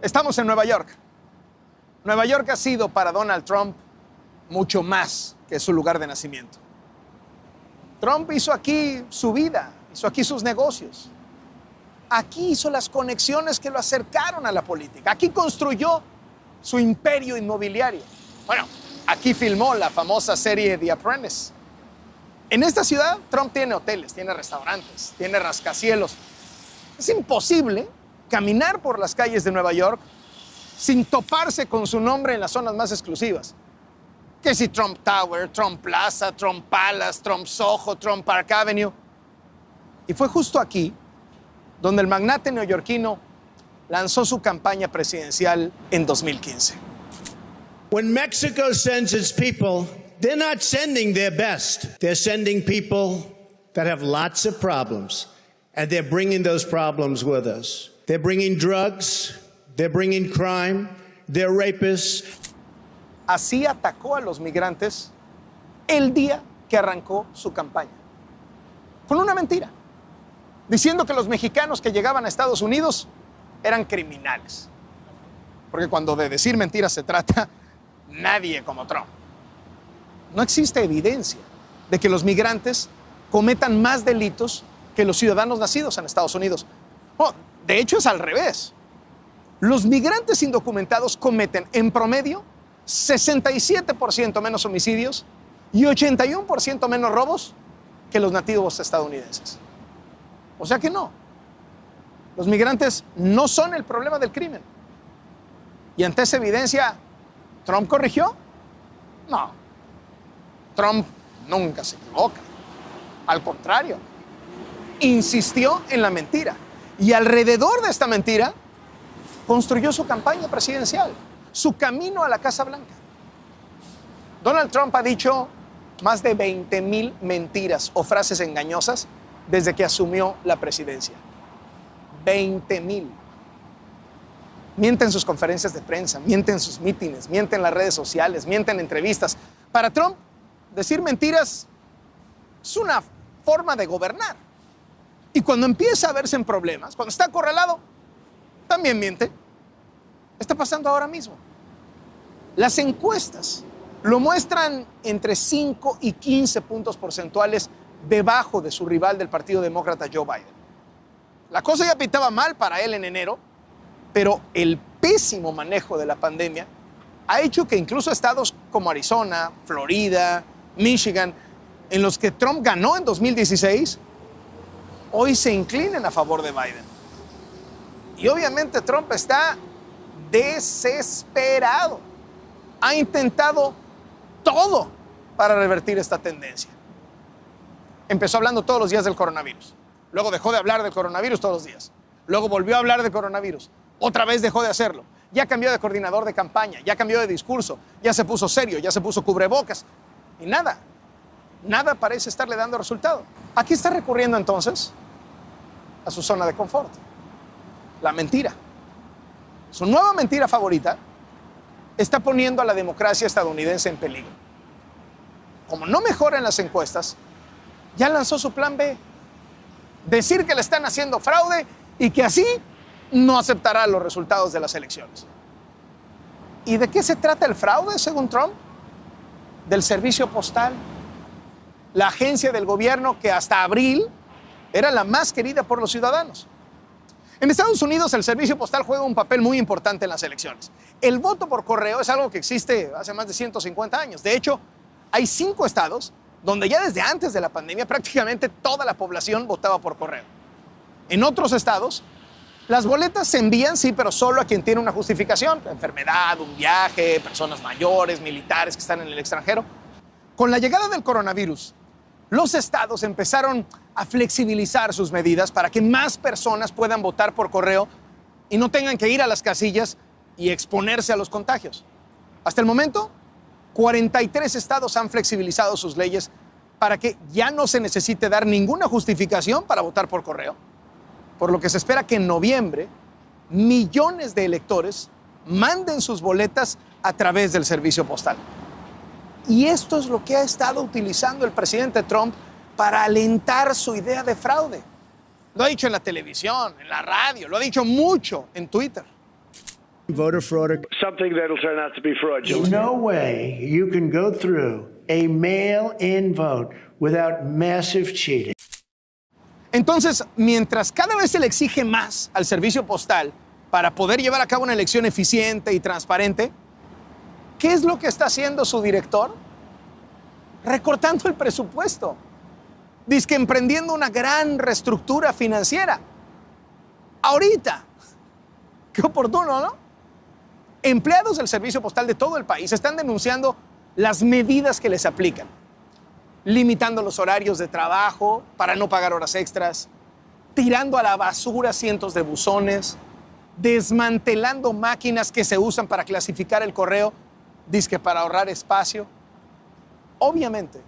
Estamos en Nueva York. Nueva York ha sido para Donald Trump mucho más que su lugar de nacimiento. Trump hizo aquí su vida, hizo aquí sus negocios. Aquí hizo las conexiones que lo acercaron a la política. Aquí construyó su imperio inmobiliario. Bueno, aquí filmó la famosa serie The Apprentice. En esta ciudad, Trump tiene hoteles, tiene restaurantes, tiene rascacielos. Es imposible caminar por las calles de Nueva York sin toparse con su nombre en las zonas más exclusivas. Que si Trump Tower, Trump Plaza, Trump Palace, Trump Soho, Trump Park Avenue. Y fue justo aquí donde el magnate neoyorquino lanzó su campaña presidencial en 2015. When Mexico sends its people, they're not sending their best. They're sending people that have lots of problems, and they're bringing those problems with us. They're bringing drugs, they're bringing crime, they're rapists. Así atacó a los migrantes el día que arrancó su campaña. Con una mentira, diciendo que los mexicanos que llegaban a Estados Unidos eran criminales. Porque cuando de decir mentiras se trata, nadie como Trump. No existe evidencia de que los migrantes cometan más delitos que los ciudadanos nacidos en Estados Unidos. Oh, de hecho, es al revés. Los migrantes indocumentados cometen en promedio 67% menos homicidios y 81% menos robos que los nativos estadounidenses. O sea que no. Los migrantes no son el problema del crimen. Y ante esa evidencia, ¿Trump corrigió? No. Trump nunca se equivoca. Al contrario, insistió en la mentira. Y alrededor de esta mentira, construyó su campaña presidencial, su camino a la Casa Blanca. Donald Trump ha dicho más de 20,000 mentiras o frases engañosas desde que asumió la presidencia. 20,000. Miente en sus conferencias de prensa, miente en sus mítines, miente en las redes sociales, miente en entrevistas. Para Trump, decir mentiras es una forma de gobernar. Y cuando empieza a verse en problemas, cuando está acorralado, también miente. Está pasando ahora mismo. Las encuestas lo muestran entre 5 y 15 puntos porcentuales debajo de su rival del Partido Demócrata, Joe Biden. La cosa ya pintaba mal para él en enero, pero el pésimo manejo de la pandemia ha hecho que incluso estados como Arizona, Florida, Michigan, en los que Trump ganó en 2016, hoy se inclinen a favor de Biden. Y obviamente Trump está desesperado. Ha intentado todo para revertir esta tendencia. Empezó hablando todos los días del coronavirus. Luego dejó de hablar del coronavirus todos los días. Luego volvió a hablar del coronavirus. Otra vez dejó de hacerlo. Ya cambió de coordinador de campaña, ya cambió de discurso, ya se puso serio, ya se puso cubrebocas. Y nada parece estarle dando resultado. Aquí está recurriendo entonces a su zona de confort. La mentira. Su nueva mentira favorita está poniendo a la democracia estadounidense en peligro. Como no mejora en las encuestas, ya lanzó su plan B. Decir que le están haciendo fraude y que así no aceptará los resultados de las elecciones. ¿Y de qué se trata el fraude, según Trump? Del servicio postal. La agencia del gobierno que hasta abril era la más querida por los ciudadanos. En Estados Unidos, el servicio postal juega un papel muy importante en las elecciones. El voto por correo es algo que existe hace más de 150 años. De hecho, hay 5 estados donde ya desde antes de la pandemia prácticamente toda la población votaba por correo. En otros estados, las boletas se envían, sí, pero solo a quien tiene una justificación, enfermedad, un viaje, personas mayores, militares que están en el extranjero. Con la llegada del coronavirus, los estados empezaron a flexibilizar sus medidas para que más personas puedan votar por correo y no tengan que ir a las casillas y exponerse a los contagios. Hasta el momento, 43 estados han flexibilizado sus leyes para que ya no se necesite dar ninguna justificación para votar por correo, por lo que se espera que en noviembre millones de electores manden sus boletas a través del servicio postal. Y esto es lo que ha estado utilizando el presidente Trump para alentar su idea de fraude. Lo ha dicho en la televisión, en la radio, lo ha dicho mucho en Twitter. Voter fraud. Something that'll turn out to be fraudulent. No way you can go through a mail-in vote without massive cheating. Entonces, mientras cada vez se le exige más al servicio postal para poder llevar a cabo una elección eficiente y transparente, ¿qué es lo que está haciendo su director? Recortando el presupuesto. Dizque emprendiendo una gran reestructura financiera. Ahorita. Qué oportuno, ¿no? Empleados del servicio postal de todo el país están denunciando las medidas que les aplican, limitando los horarios de trabajo para no pagar horas extras, tirando a la basura cientos de buzones, desmantelando máquinas que se usan para clasificar el correo, dizque para ahorrar espacio. Obviamente,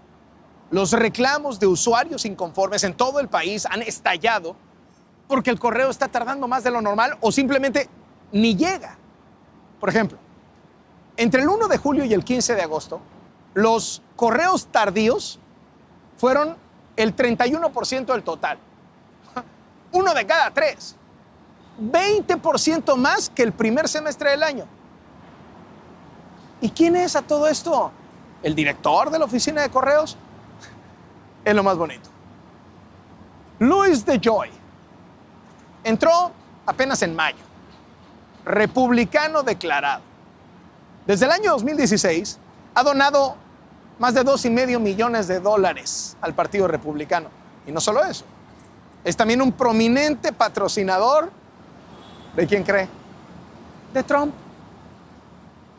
los reclamos de usuarios inconformes en todo el país han estallado porque el correo está tardando más de lo normal o simplemente ni llega. Por ejemplo, entre el 1 de julio y el 15 de agosto, los correos tardíos fueron el 31% del total. Uno de cada tres. 20% más que el primer semestre del año. ¿Y quién es a todo esto? ¿El director de la oficina de correos? Es lo más bonito. Louis DeJoy entró apenas en mayo. Republicano declarado. Desde el año 2016 ha donado más de $2.5 millones al Partido Republicano. Y no solo eso, es también un prominente patrocinador, ¿de quién cree? De Trump.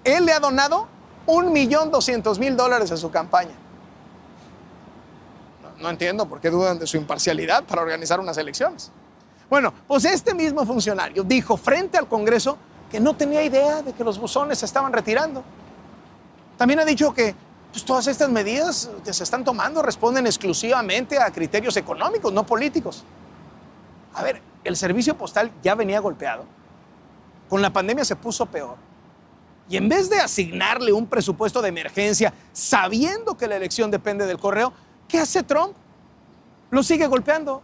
Él le ha donado $1.200.000 a su campaña. No entiendo por qué dudan de su imparcialidad para organizar unas elecciones. Bueno, pues este mismo funcionario dijo frente al Congreso que no tenía idea de que los buzones se estaban retirando. También ha dicho que pues, todas estas medidas que se están tomando responden exclusivamente a criterios económicos, no políticos. A ver, el servicio postal ya venía golpeado. Con la pandemia se puso peor. Y en vez de asignarle un presupuesto de emergencia, sabiendo que la elección depende del correo, ¿qué hace Trump? Lo sigue golpeando.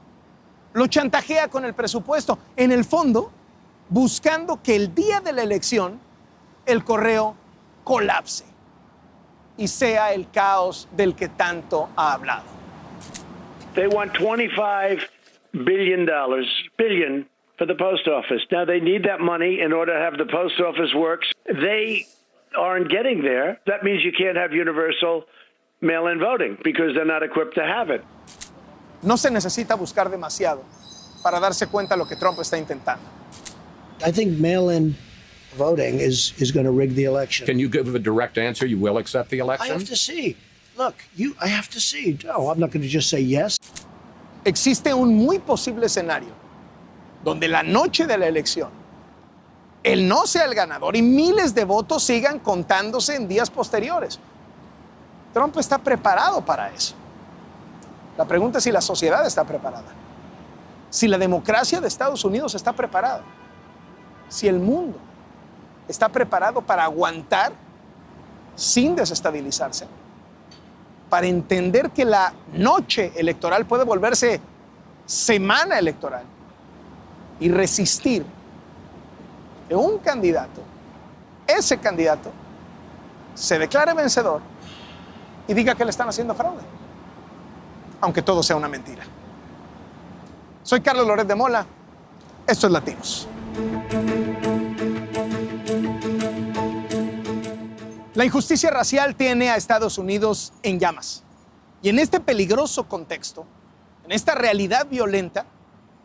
Lo chantajea con el presupuesto. En el fondo, buscando que el día de la elección el correo colapse y sea el caos del que tanto ha hablado. They want $25 billion for the post office. Now they need that money in order to have the post office works. They aren't getting there. That means you can't have universal mail-in voting because they're not equipped to have it. No se necesita buscar demasiado para darse cuenta de lo que Trump está intentando. I think mail-in voting is going to rig the election. Can you give a direct answer? You will accept the election? I have to see. Look, I have to see. No, I'm not going to just say yes. Existe un muy posible escenario donde la noche de la elección él no sea el ganador y miles de votos sigan contándose en días posteriores. Trump está preparado para eso. La pregunta es si la sociedad está preparada, si la democracia de Estados Unidos está preparada, si el mundo está preparado para aguantar sin desestabilizarse, para entender que la noche electoral puede volverse semana electoral y resistir que un candidato, ese candidato, se declare vencedor y diga que le están haciendo fraude, aunque todo sea una mentira. Soy Carlos Loret de Mola. Esto es Latinos. La injusticia racial tiene a Estados Unidos en llamas. Y en este peligroso contexto, en esta realidad violenta,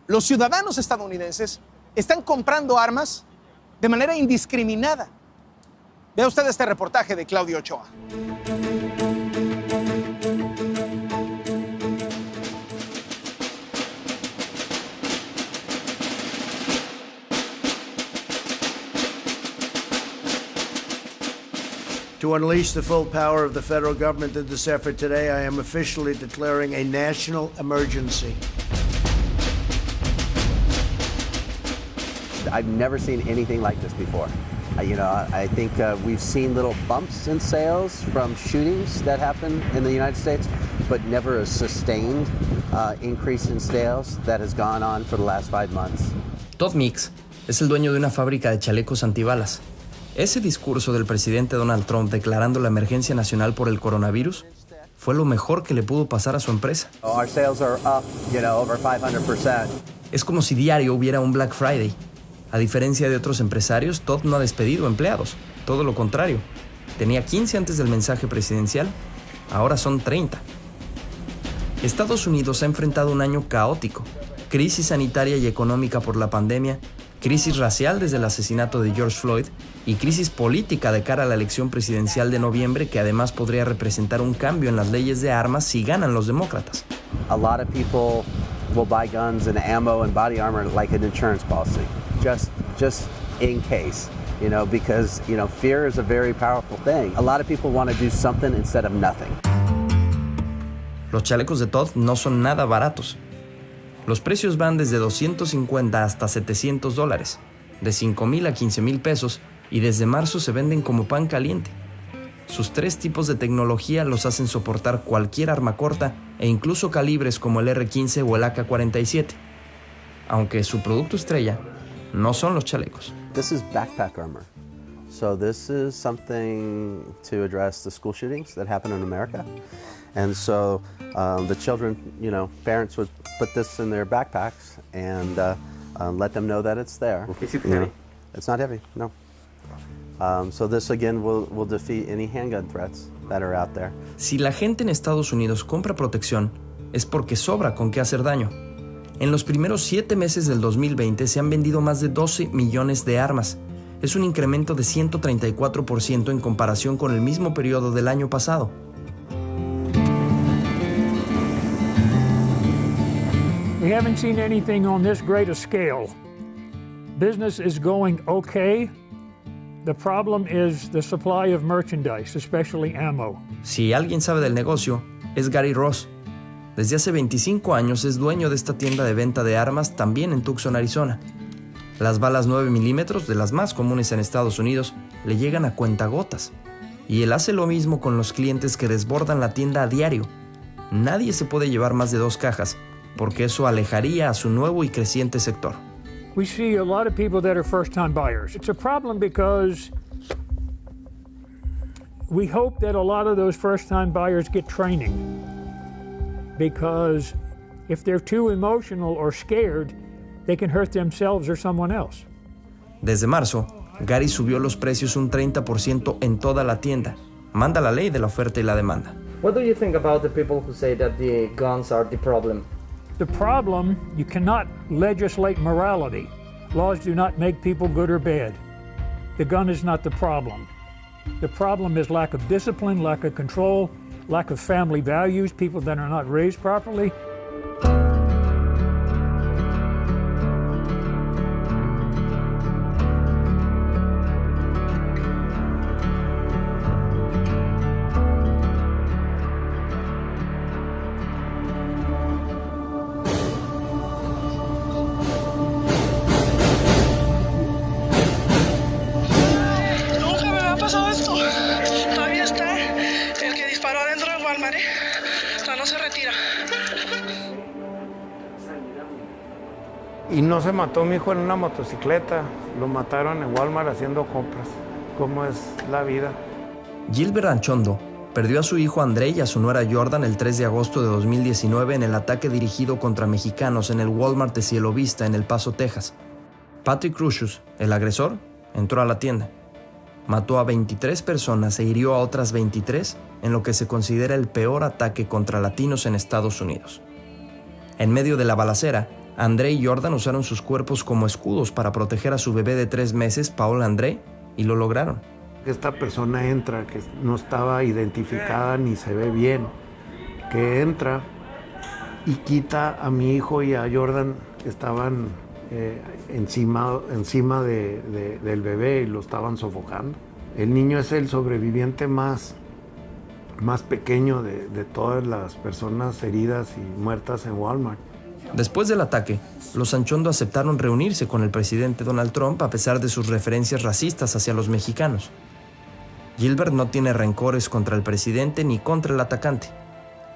los ciudadanos estadounidenses están comprando armas de manera indiscriminada. Vea usted este reportaje de Claudio Ochoa. To unleash the full power of the federal government in this effort today, I am officially declaring a national emergency. I've never seen anything like this before. I think we've seen little bumps in sales from shootings that happen in the United States, but never a sustained increase in sales that has gone on for the last 5 months. Tot mix. es el dueño de una fábrica de chalecos antibalas. Ese discurso del presidente Donald Trump declarando la emergencia nacional por el coronavirus fue lo mejor que le pudo pasar a su empresa. Our sales are up, over 500%. Es como si diario hubiera un Black Friday. A diferencia de otros empresarios, Todd no ha despedido empleados. Todo lo contrario. Tenía 15 antes del mensaje presidencial, ahora son 30. Estados Unidos ha enfrentado un año caótico. Crisis sanitaria y económica por la pandemia, crisis racial desde el asesinato de George Floyd y crisis política de cara a la elección presidencial de noviembre, que además podría representar un cambio en las leyes de armas si ganan los demócratas. A lot of people will buy guns and ammo and body armor like an insurance policy, just in case, because, fear is a very powerful thing. A lot of people want to do something instead of nothing. Los chalecos de Todd no son nada baratos. Los precios van desde $250 hasta $700, de $5,000 a $15,000 pesos, y desde marzo se venden como pan caliente. Sus 3 tipos de tecnología los hacen soportar cualquier arma corta e incluso calibres como el R-15 o el AK-47. Aunque su producto estrella no son los chalecos. This is backpack armor. So this is something to address the school shootings that happen in America. And so the children, parents would put this in their backpacks and let them know that it's there. Is it heavy? It's not heavy, no. So this again will defeat any handgun threats that are out there. Si la gente en Estados Unidos compra protección, es porque sobra con qué hacer daño. En los primeros 7 meses del 2020 se han vendido más de 12 millones de armas. Es un incremento de 134% en comparación con el mismo periodo del año pasado. We haven't seen anything on this great a scale. Business is going okay. The problem is the supply of merchandise, especially ammo. Si alguien sabe del negocio, es Gary Ross. Desde hace 25 años es dueño de esta tienda de venta de armas también en Tucson, Arizona. Las balas 9 milímetros, de las más comunes en Estados Unidos, le llegan a cuentagotas. Y él hace lo mismo con los clientes que desbordan la tienda a diario. Nadie se puede llevar más de 2 cajas, porque eso alejaría a su nuevo y creciente sector. We see a lot of people that are first-time buyers. It's a problem because we hope that a lot of those first-time buyers get training. Because if they're too emotional or scared, they can hurt themselves or someone else. Desde marzo, Gary subió los precios un 30% en toda la tienda. Manda la ley de la oferta y la demanda. What do you think about the people who say that the guns are the problem? The problem, you cannot legislate morality. Laws do not make people good or bad. The gun is not the problem. The problem is lack of discipline, lack of control, lack of family values, people that are not raised properly. Y no se mató mi hijo en una motocicleta, lo mataron en Walmart haciendo compras. ¿Cómo es la vida? Gilbert Anchondo perdió a su hijo André y a su nuera Jordan el 3 de agosto de 2019 en el ataque dirigido contra mexicanos en el Walmart de Cielo Vista, en El Paso, Texas. Patrick Crucius, el agresor, entró a la tienda. Mató a 23 personas e hirió a otras 23 en lo que se considera el peor ataque contra latinos en Estados Unidos. En medio de la balacera, André y Jordan usaron sus cuerpos como escudos para proteger a su bebé de 3 meses, Paul André, y lo lograron. Esta persona entra, que no estaba identificada ni se ve bien, que entra y quita a mi hijo y a Jordan, que estaban encima del bebé, y lo estaban sofocando. El niño es el sobreviviente más pequeño de todas las personas heridas y muertas en Walmart. Después del ataque, los Anchondo aceptaron reunirse con el presidente Donald Trump a pesar de sus referencias racistas hacia los mexicanos. Gilbert no tiene rencores contra el presidente ni contra el atacante.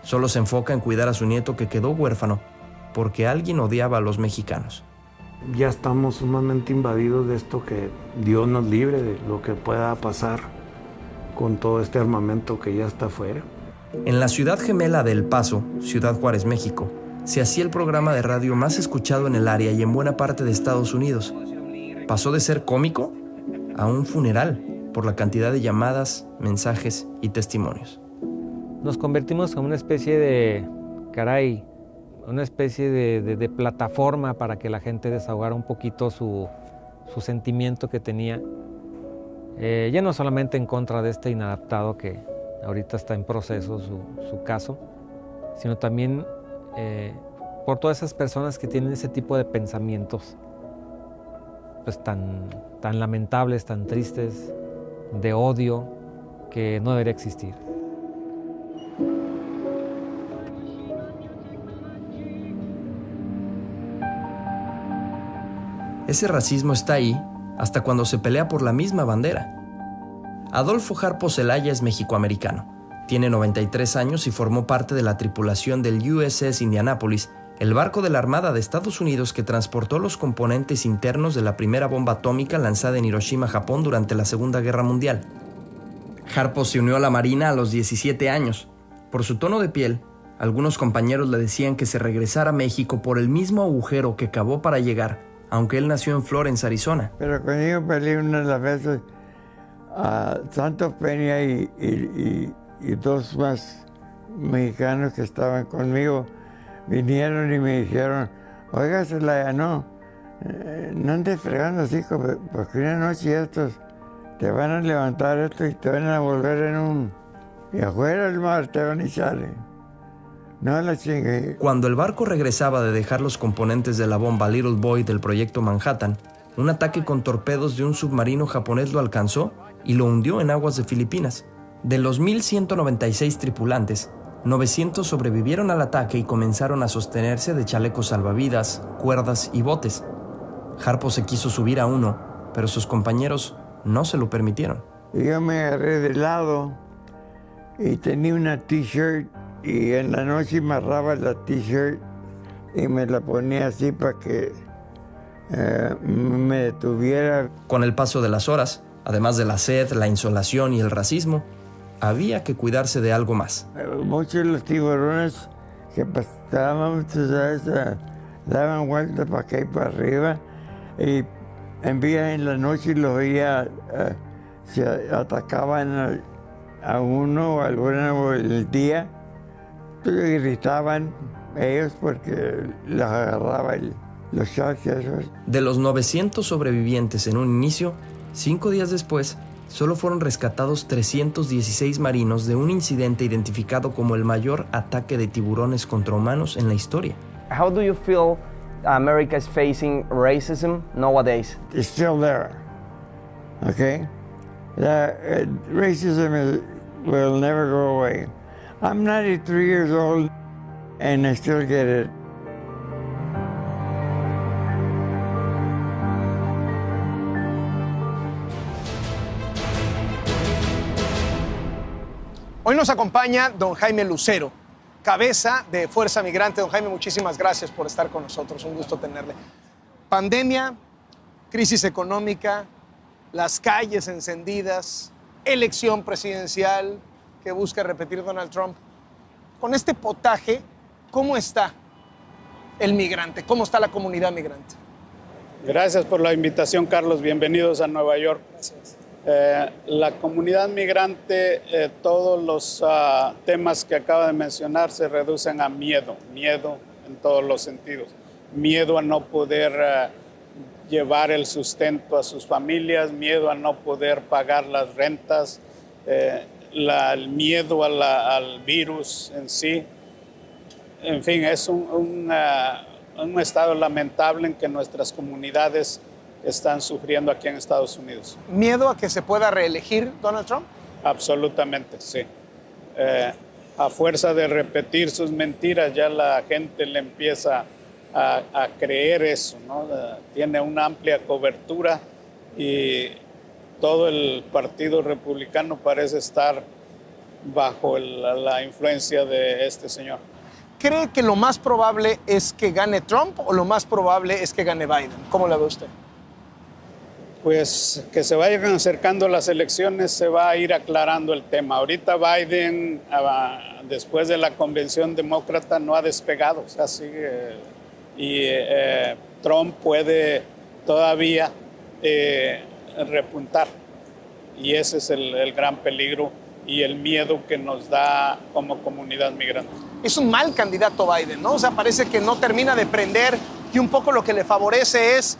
Solo se enfoca en cuidar a su nieto, que quedó huérfano porque alguien odiaba a los mexicanos. Ya estamos sumamente invadidos de esto, que Dios nos libre de lo que pueda pasar con todo este armamento que ya está afuera. En la ciudad gemela de El Paso, Ciudad Juárez, México, se hacía el programa de radio más escuchado en el área y en buena parte de Estados Unidos. Pasó de ser cómico a un funeral por la cantidad de llamadas, mensajes y testimonios. Nos convertimos en una especie de, una especie de plataforma para que la gente desahogara un poquito su sentimiento que tenía. Ya no solamente en contra de este inadaptado que ahorita está en proceso su caso, sino también por todas esas personas que tienen ese tipo de pensamientos pues tan lamentables, tan tristes, de odio, que no debería existir. Ese racismo está ahí hasta cuando se pelea por la misma bandera. Adolfo Harpo Zelaya es mexicoamericano. Tiene 93 años y formó parte de la tripulación del USS Indianapolis, el barco de la Armada de Estados Unidos que transportó los componentes internos de la primera bomba atómica lanzada en Hiroshima, Japón, durante la Segunda Guerra Mundial. Harpo se unió a la Marina a los 17 años. Por su tono de piel, algunos compañeros le decían que se regresara a México por el mismo agujero que cavó para llegar, aunque él nació en Florence, Arizona. Pero conmigo peleé una de las veces a Santos Peña y dos más mexicanos que estaban conmigo. Vinieron y me dijeron, oiga, Zelaya, no andes fregando así, porque una noche estos te van a levantar esto y te van a volver y afuera del mar te van a echar. No la chingue. Cuando el barco regresaba de dejar los componentes de la bomba Little Boy del proyecto Manhattan, un ataque con torpedos de un submarino japonés lo alcanzó y lo hundió en aguas de Filipinas. De los 1,196 tripulantes, 900 sobrevivieron al ataque y comenzaron a sostenerse de chalecos salvavidas, cuerdas y botes. Harpo se quiso subir a uno, pero sus compañeros no se lo permitieron. Yo me agarré de lado y tenía una t-shirt y en la noche me amarraba la t-shirt y me la ponía así para que me detuviera. Con el paso de las horas, además de la sed, la insolación y el racismo, había que cuidarse de algo más. Muchos de los tiburones que pasábamos, daban vueltas para acá y para arriba, y en la noche los veía, se atacaban a uno o a alguno el día, y gritaban ellos porque los agarraba los sharks esos. De los 900 sobrevivientes en un inicio, 5 días después, solo fueron rescatados 316 marinos de un incidente identificado como el mayor ataque de tiburones contra humanos en la historia. How do you feel America is facing racism nowadays? It's still there, okay? Racism will never go away. I'm 93 years old and I still get it. Hoy nos acompaña don Jaime Lucero, cabeza de Fuerza Migrante. Don Jaime, muchísimas gracias por estar con nosotros, un gusto tenerle. Pandemia, crisis económica, las calles encendidas, elección presidencial que busca repetir Donald Trump. Con este potaje, ¿cómo está el migrante? ¿Cómo está la comunidad migrante? Gracias por la invitación, Carlos. Bienvenidos a Nueva York. Gracias. La comunidad migrante, todos los temas que acaba de mencionar se reducen a miedo en todos los sentidos. Miedo a no poder llevar el sustento a sus familias, miedo a no poder pagar las rentas, el miedo al virus en sí. En fin, es un estado lamentable en que nuestras comunidades están sufriendo aquí en Estados Unidos. ¿Miedo a que se pueda reelegir Donald Trump? Absolutamente, sí. A fuerza de repetir sus mentiras, ya la gente le empieza a creer eso, ¿no? Tiene una amplia cobertura y todo el Partido Republicano parece estar bajo la influencia de este señor. cree que lo más probable es que gane Trump o lo más probable es que gane Biden? ¿Cómo la ve usted? Pues que se vayan acercando las elecciones, se va a ir aclarando el tema. Ahorita Biden, después de la convención demócrata, no ha despegado, o sea, sigue, y Trump puede todavía repuntar. Y ese es el gran peligro y el miedo que nos da como comunidad migrante. Es un mal candidato Biden, ¿no? O sea, parece que no termina de prender y un poco lo que le favorece es,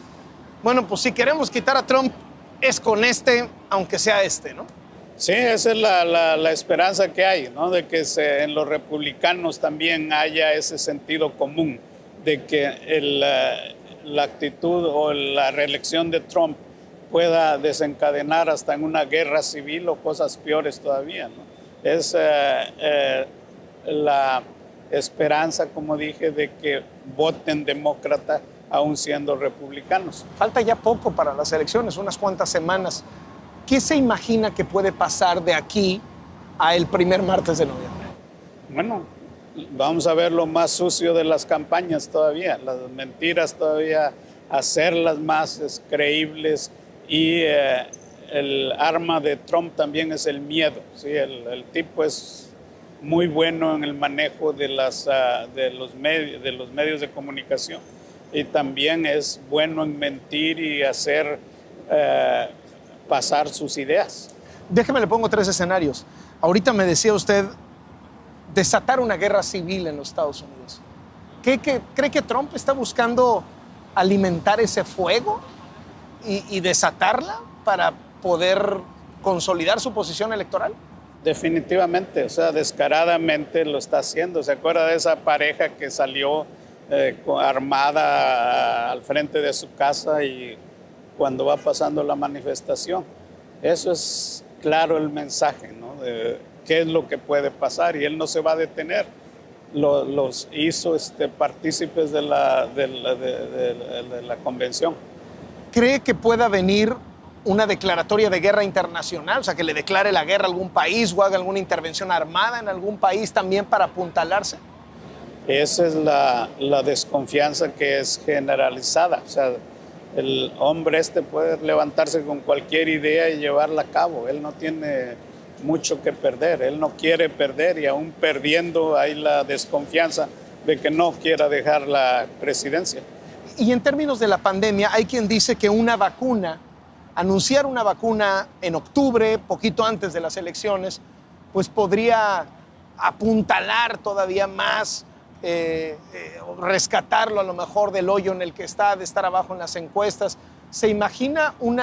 bueno, pues si queremos quitar a Trump es con este, aunque sea este, ¿no? Sí, esa es la esperanza que hay, ¿no? De que en los republicanos también haya ese sentido común, de que la actitud o la reelección de Trump pueda desencadenar hasta en una guerra civil o cosas peores todavía, ¿no? Es la esperanza, como dije, de que voten demócrata aún siendo republicanos. Falta ya poco para las elecciones, unas cuantas semanas. ¿Qué se imagina que puede pasar de aquí a el primer martes de noviembre? Bueno, vamos a ver lo más sucio de las campañas todavía, las mentiras todavía, hacerlas más creíbles, y el arma de Trump también es el miedo. ¿Sí? El tipo es muy bueno en el manejo de los medios de comunicación, y también es bueno en mentir y hacer pasar sus ideas. Déjeme, le pongo 3 escenarios. Ahorita me decía usted desatar una guerra civil en los Estados Unidos. ¿Cree que Trump está buscando alimentar ese fuego y desatarla para poder consolidar su posición electoral? Definitivamente, o sea, descaradamente lo está haciendo. ¿Se acuerda de esa pareja que salió armada al frente de su casa y cuando va pasando la manifestación? Eso es claro el mensaje, ¿no? De qué es lo que puede pasar, y él no se va a detener. Los hizo partícipes de la convención. ¿Cree que pueda venir una declaratoria de guerra internacional? O sea, que le declare la guerra a algún país o haga alguna intervención armada en algún país también para apuntalarse. Esa es la desconfianza que es generalizada. O sea, el hombre puede levantarse con cualquier idea y llevarla a cabo. Él no tiene mucho que perder, él no quiere perder, y aún perdiendo hay la desconfianza de que no quiera dejar la presidencia. Y en términos de la pandemia, hay quien dice que anunciar una vacuna en octubre, poquito antes de las elecciones, pues podría apuntalar todavía más, rescatarlo a lo mejor del hoyo en el que está, de estar abajo en las encuestas. ¿Se imagina un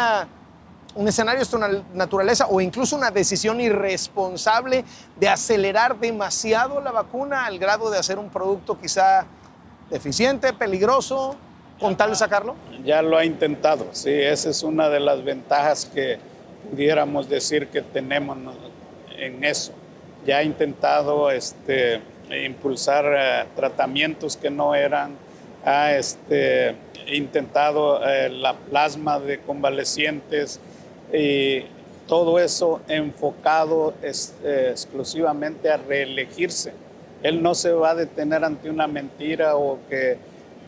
escenario de esta naturaleza o incluso una decisión irresponsable de acelerar demasiado la vacuna al grado de hacer un producto quizá deficiente, peligroso, con tal de sacarlo? Ya lo ha intentado, sí, esa es una de las ventajas que pudiéramos decir que tenemos en eso. Ya ha intentado impulsar tratamientos que no eran, ha intentado la plasma de convalecientes, y todo eso enfocado exclusivamente a reelegirse. Él no se va a detener ante una mentira o que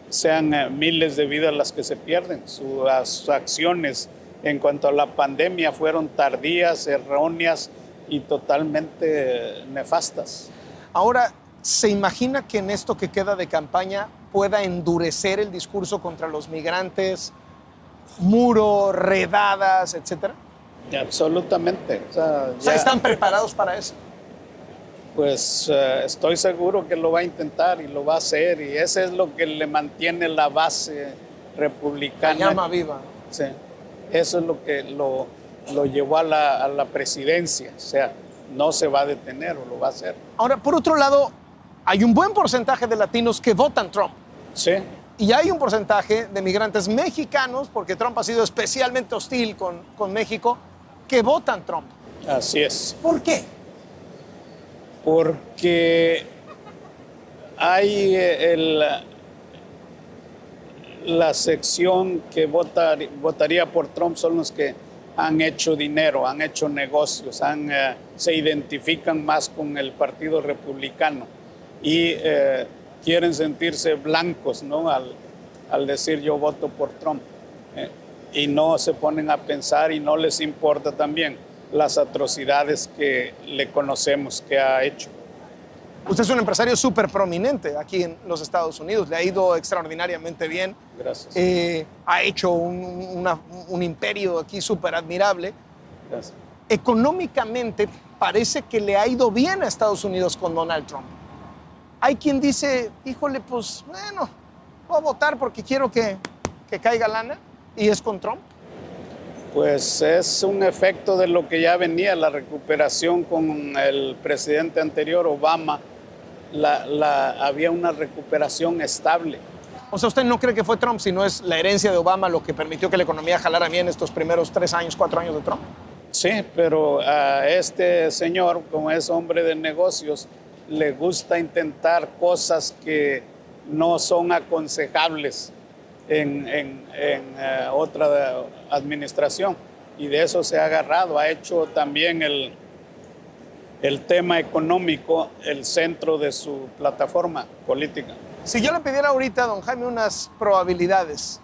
sean miles de vidas las que se pierden. Sus acciones en cuanto a la pandemia fueron tardías, erróneas y totalmente nefastas. Ahora, ¿se imagina que en esto que queda de campaña pueda endurecer el discurso contra los migrantes, muro, redadas, etcétera? Absolutamente. O sea, ¿están preparados para eso? Pues estoy seguro que lo va a intentar y lo va a hacer, y ese es lo que le mantiene la base republicana. La llama viva. Sí, eso es lo que lo llevó a la presidencia. O sea, no se va a detener o lo va a hacer. Ahora, por otro lado, hay un buen porcentaje de latinos que votan Trump. Sí. Y hay un porcentaje de migrantes mexicanos, porque Trump ha sido especialmente hostil con México, que votan Trump. Así es. ¿Por qué? Porque hay la sección que votaría por Trump son los que han hecho dinero, han hecho negocios, se identifican más con el Partido Republicano, y quieren sentirse blancos, ¿no? Al decir yo voto por Trump. Y no se ponen a pensar y no les importa también las atrocidades que le conocemos que ha hecho. Usted es un empresario súper prominente aquí en los Estados Unidos, le ha ido extraordinariamente bien. Gracias. Ha hecho un imperio aquí súper admirable. Gracias. Económicamente parece que le ha ido bien a Estados Unidos con Donald Trump. Hay quien dice, híjole, pues bueno, voy a votar porque quiero que caiga lana, y es con Trump. Pues es un efecto de lo que ya venía, la recuperación con el presidente anterior, Obama. Había una recuperación estable. O sea, ¿usted no cree que fue Trump, sino es la herencia de Obama lo que permitió que la economía jalara bien estos primeros 3 años, 4 años de Trump? Sí, pero a este señor, como es hombre de negocios, le gusta intentar cosas que no son aconsejables en otra administración, y de eso se ha agarrado. Ha hecho también el tema económico el centro de su plataforma política. Si yo le pidiera ahorita a don Jaime unas probabilidades,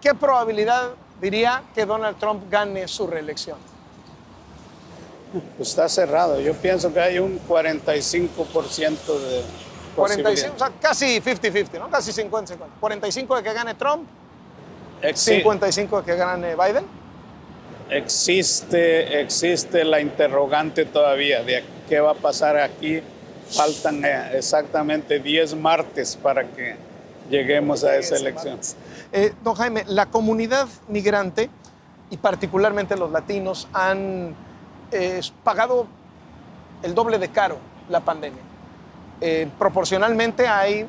¿qué probabilidad diría que Donald Trump gane su reelección? Pues está cerrado. Yo pienso que hay un 45% de 45, o sea, casi 50-50, ¿no? Casi 50-50. 45 de que gane Trump, 55 de que gane Biden. Existe la interrogante todavía de qué va a pasar aquí. Faltan exactamente 10 martes para que lleguemos a esa elección. Don Jaime, la comunidad migrante y particularmente los latinos han pagado el doble de caro la pandemia. Proporcionalmente hay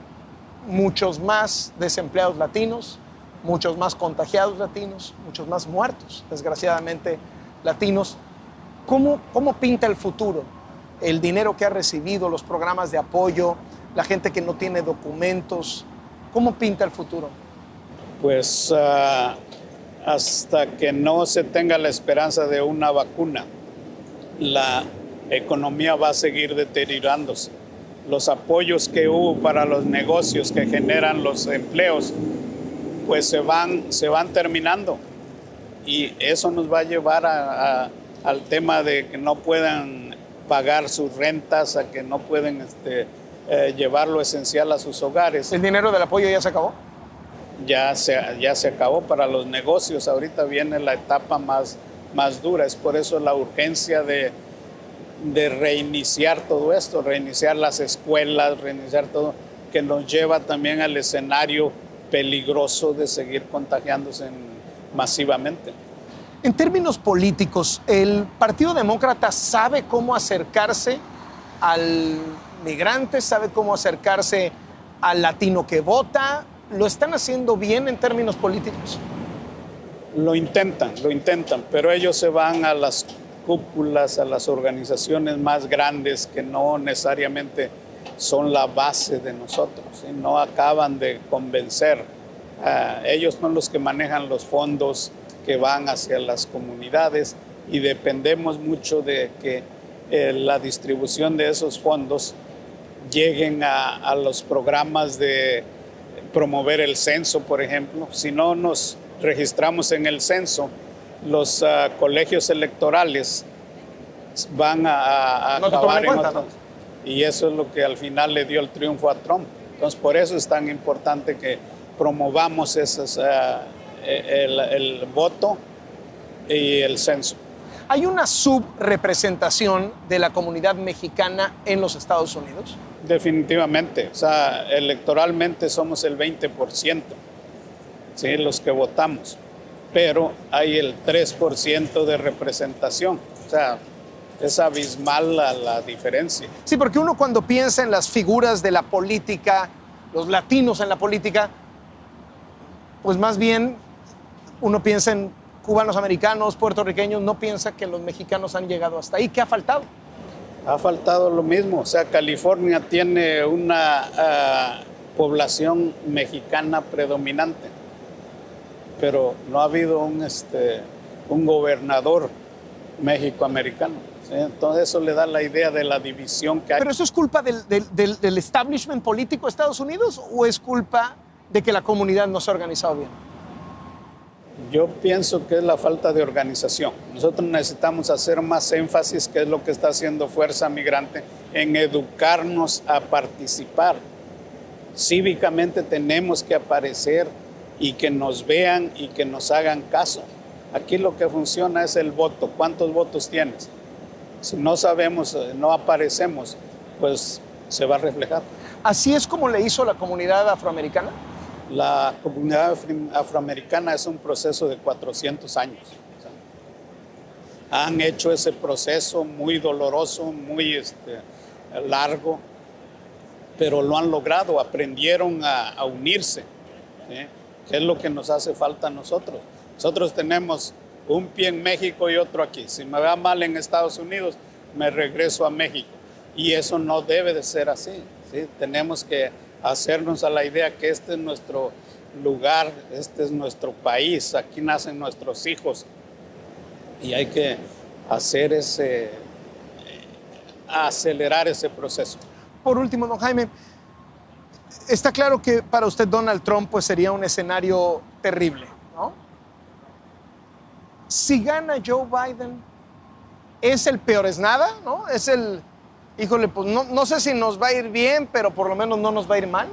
muchos más desempleados latinos, muchos más contagiados latinos, muchos más muertos, desgraciadamente, latinos. ¿Cómo pinta el futuro? El dinero que ha recibido, los programas de apoyo, la gente que no tiene documentos. ¿Cómo pinta el futuro? Pues hasta que no se tenga la esperanza de una vacuna, la economía va a seguir deteriorándose. Los apoyos que hubo para los negocios que generan los empleos, pues se van terminando. Y eso nos va a llevar al tema de que no puedan pagar sus rentas, a que no pueden llevar lo esencial a sus hogares. ¿El dinero del apoyo ya se acabó? Ya se acabó para los negocios. Ahorita viene la etapa más dura. Es por eso la urgencia de reiniciar todo esto, reiniciar las escuelas, reiniciar todo, que nos lleva también al escenario peligroso de seguir contagiándose masivamente. En términos políticos, ¿el Partido Demócrata sabe cómo acercarse al migrante, sabe cómo acercarse al latino que vota? ¿Lo están haciendo bien en términos políticos? Lo intentan, pero ellos se van a las cúpulas, a las organizaciones más grandes que no necesariamente son la base de nosotros, y no acaban de convencer. Ellos son los que manejan los fondos que van hacia las comunidades, y dependemos mucho de que la distribución de esos fondos lleguen a los programas de promover el censo, por ejemplo. Si no nos registramos en el censo, los colegios electorales van a acabar en otro. Y eso es lo que al final le dio el triunfo a Trump. Entonces, por eso es tan importante que promovamos el voto y el censo. ¿Hay una subrepresentación de la comunidad mexicana en los Estados Unidos? Definitivamente. O sea, electoralmente somos el 20%, ¿sí?, los que votamos. Pero hay el 3% de representación. O sea, es abismal la diferencia. Sí, porque uno cuando piensa en las figuras de la política, los latinos en la política, pues más bien uno piensa en cubanos americanos, puertorriqueños, no piensa que los mexicanos han llegado hasta ahí. ¿Qué ha faltado? Ha faltado lo mismo. O sea, California tiene una población mexicana predominante, pero no ha habido un gobernador mexicoamericano. ¿sí? Entonces eso le da la idea de la división que hay. ¿Pero eso es culpa del establishment político de Estados Unidos o es culpa de que la comunidad no se ha organizado bien? Yo pienso que es la falta de organización. Nosotros necesitamos hacer más énfasis, que es lo que está haciendo Fuerza Migrante, en educarnos a participar. Cívicamente tenemos que aparecer y que nos vean y que nos hagan caso. Aquí lo que funciona es el voto. ¿Cuántos votos tienes? Si no sabemos, no aparecemos, pues se va a reflejar. ¿Así es como le hizo la comunidad afroamericana? La comunidad afroamericana es un proceso de 400 años. Han hecho ese proceso muy doloroso, muy largo, pero lo han logrado, aprendieron a unirse, ¿sí? Que es lo que nos hace falta a nosotros. Nosotros tenemos un pie en México y otro aquí. Si me va mal en Estados Unidos, me regreso a México. Y eso no debe de ser así, ¿sí? Tenemos que hacernos a la idea que este es nuestro lugar, este es nuestro país, aquí nacen nuestros hijos y hay que hacer acelerar ese proceso. Por último, don Jaime, está claro que para usted Donald Trump pues, sería un escenario terrible, ¿no? Si gana Joe Biden, es el peor es nada, ¿no? Es el... Híjole, pues no sé si nos va a ir bien, pero por lo menos no nos va a ir mal.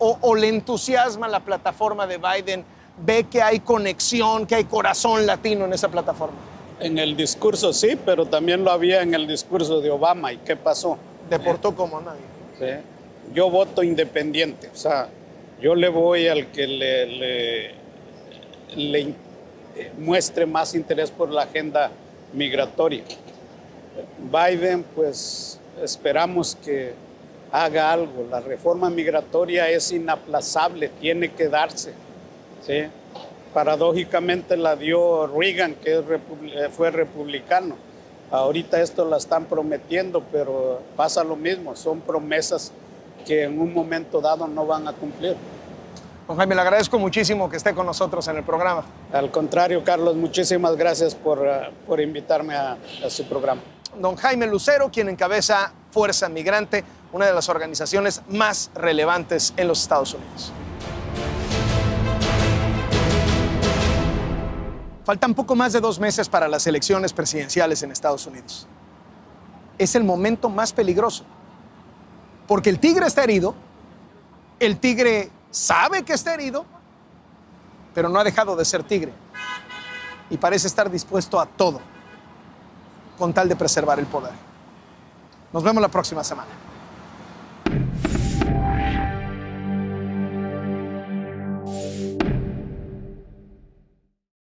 ¿O le entusiasma la plataforma de Biden? ¿Ve que hay conexión, que hay corazón latino en esa plataforma? En el discurso sí, pero también lo había en el discurso de Obama. ¿Y qué pasó? Deportó como nadie. Sí. Yo voto independiente. O sea, yo le voy al que le muestre más interés por la agenda migratoria. Biden, pues... esperamos que haga algo. La reforma migratoria es inaplazable, tiene que darse, ¿sí? Paradójicamente la dio Reagan, que fue republicano. Ahorita esto la están prometiendo, pero pasa lo mismo. Son promesas que en un momento dado no van a cumplir. Don Jaime, le agradezco muchísimo que esté con nosotros en el programa. Al contrario, Carlos, muchísimas gracias por invitarme a su programa. Don Jaime Lucero, quien encabeza Fuerza Migrante, una de las organizaciones más relevantes en los Estados Unidos. Faltan poco más de 2 meses para las elecciones presidenciales en Estados Unidos. Es el momento más peligroso, porque el tigre está herido, el tigre sabe que está herido, pero no ha dejado de ser tigre y parece estar dispuesto a todo con tal de preservar el poder. Nos vemos la próxima semana.